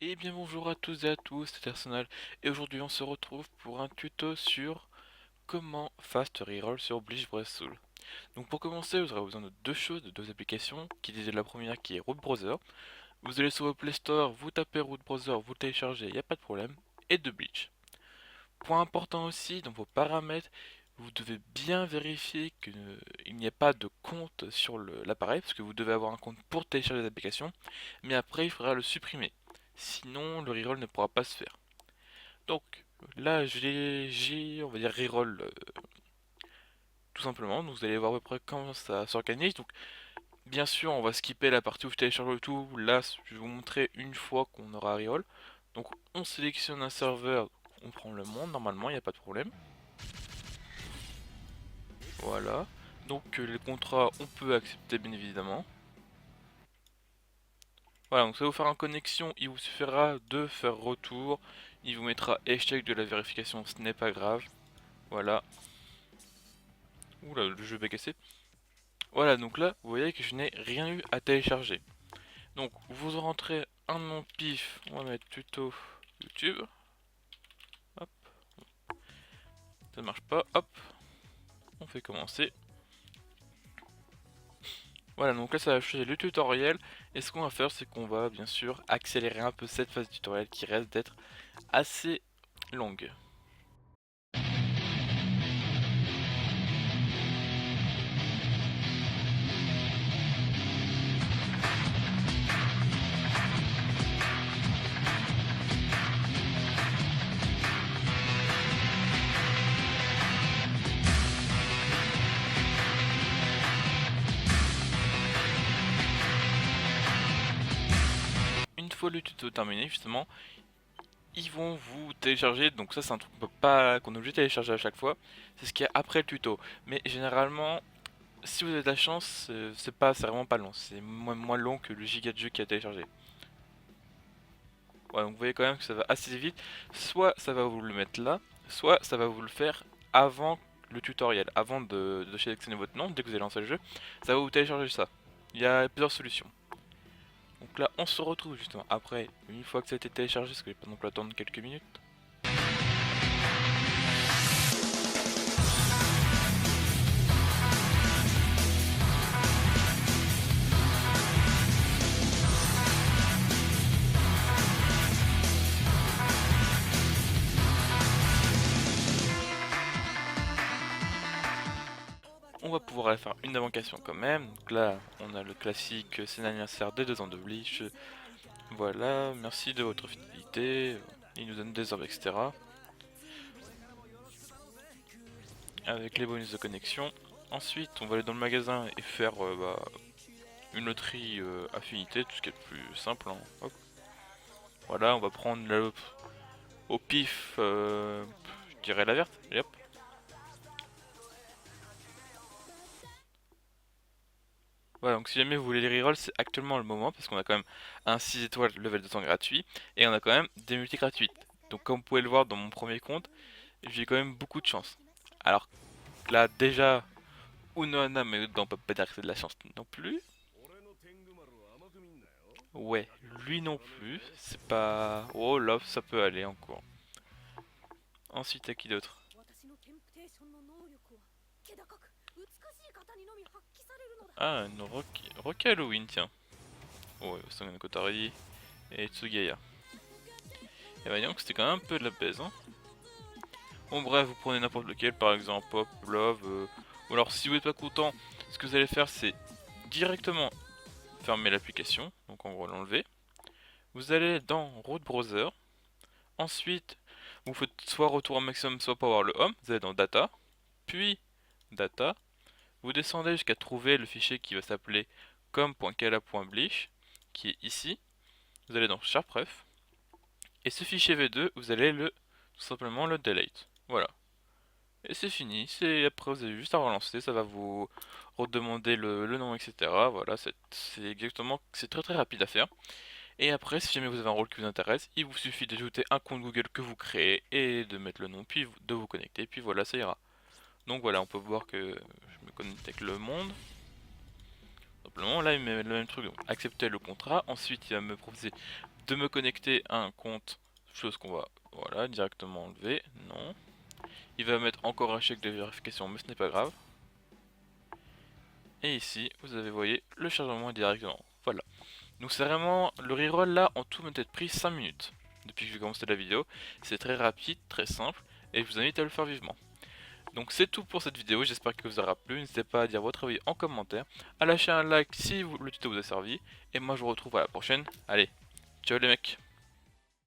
Et bien bonjour à tous et à tous, c'est Arsenal et aujourd'hui on se retrouve pour un tuto sur comment fast reroll sur Bleach Breath Soul. Donc pour commencer vous aurez besoin de deux choses, de deux applications, la première qui est Root Browser. Vous allez sur votre Play Store, vous tapez Root Browser, vous le téléchargez, il n'y a pas de problème, et de Bleach. Point important aussi, dans vos paramètres, vous devez bien vérifier qu'il n'y ait pas de compte sur l'appareil, parce que vous devez avoir un compte pour télécharger les applications, mais après il faudra le supprimer. Sinon, le reroll ne pourra pas se faire. Donc, là, on va dire, reroll tout simplement. Donc, vous allez voir à peu près comment ça s'organise. Donc, bien sûr, on va skipper la partie où je télécharge le tout. Là, je vais vous montrer une fois qu'on aura reroll. Donc, on sélectionne un serveur, on prend le monde, normalement, il n'y a pas de problème. Voilà. Donc les contrats, on peut accepter bien évidemment. Voilà, donc ça va vous faire une connexion, il vous suffira de faire retour. Il vous mettra échec de la vérification, ce n'est pas grave. Voilà. Oula, le jeu est cassé. Voilà, donc là, vous voyez que je n'ai rien eu à télécharger. Donc vous rentrez un nom pif, on va mettre tuto YouTube. Hop, ça marche pas, hop, on fait commencer. Voilà, donc là ça va changer le tutoriel. Et ce qu'on va faire, c'est qu'on va bien sûr accélérer un peu cette phase tutoriel qui reste d'être assez longue. Une fois le tuto terminé, justement, ils vont vous télécharger. Donc ça, c'est un truc qu'on est obligé de télécharger à chaque fois. C'est ce qu'il y a après le tuto. Mais généralement, si vous avez de la chance, c'est vraiment pas long. C'est moins long que le giga de jeu qui a téléchargé. Ouais, donc vous voyez quand même que ça va assez vite. Soit ça va vous le mettre là, soit ça va vous le faire avant le tutoriel, avant de sélectionner votre nom, dès que vous allez lancer le jeu, ça va vous télécharger ça. Il y a plusieurs solutions. Donc là, on se retrouve justement après, une fois que ça a été téléchargé, parce que je vais pas non plus attendre quelques minutes. On va pouvoir aller faire une invocation quand même. Donc là, on a le classique, c'est l'anniversaire des 2 ans de Bleach. Voilà, merci de votre fidélité. Il nous donne des orbes, etc. Avec les bonus de connexion. Ensuite, on va aller dans le magasin et faire une loterie affinité, tout ce qui est le plus simple. Hein. Hop. Voilà, on va prendre au pif, je dirais la verte. Et hop. Voilà, donc si jamais vous voulez les rerolls, c'est actuellement le moment parce qu'on a quand même un 6 étoiles level 200 gratuit et on a quand même des multis gratuites. Donc comme vous pouvez le voir dans mon premier compte, j'ai quand même beaucoup de chance. Alors là déjà, Unohana mais dans Papadar c'est de la chance non plus. Ouais, lui non plus, c'est pas... Oh là, ça peut aller encore. Ensuite, à qui d'autre? Ah, une Rocky Halloween, tiens. Oh, ouais, Sangan Kotari et Tsugaya. Et bah donc c'était quand même un peu de la baise, hein. Bon bref, vous prenez n'importe lequel, par exemple Pop, Love, ou alors si vous n'êtes pas content, ce que vous allez faire c'est directement fermer l'application, donc en gros l'enlever. Vous allez dans Root Browser, ensuite vous faites soit retour au maximum, soit Power le Home, vous allez dans Data, puis Data, vous descendez jusqu'à trouver le fichier qui va s'appeler com.kala.bleach, qui est ici, vous allez dans Sharpref, et ce fichier V2, vous allez tout simplement le delete. Voilà. Et c'est fini, après vous avez juste à relancer, ça va vous redemander le nom, etc. Voilà, c'est très très rapide à faire. Et après, si jamais vous avez un rôle qui vous intéresse, il vous suffit d'ajouter un compte Google que vous créez et de mettre le nom, puis de vous connecter, puis voilà, ça ira. Donc voilà, on peut voir que je me connecte avec le monde. Simplement, là, il me met le même truc, donc accepter le contrat. Ensuite, il va me proposer de me connecter à un compte, chose qu'on va voilà, directement enlever, non. Il va mettre encore un chèque de vérification, mais ce n'est pas grave. Et ici, vous avez, voyez, le chargement directement. Voilà. Donc c'est vraiment, le reroll là, en tout m'a peut-être pris 5 minutes. Depuis que j'ai commencé la vidéo. C'est très rapide, très simple, et je vous invite à le faire vivement. Donc c'est tout pour cette vidéo, j'espère que vous aura plu. N'hésitez pas à dire votre avis en commentaire, à lâcher un like si le tuto vous a servi. Et moi je vous retrouve à la prochaine. Allez, ciao les mecs!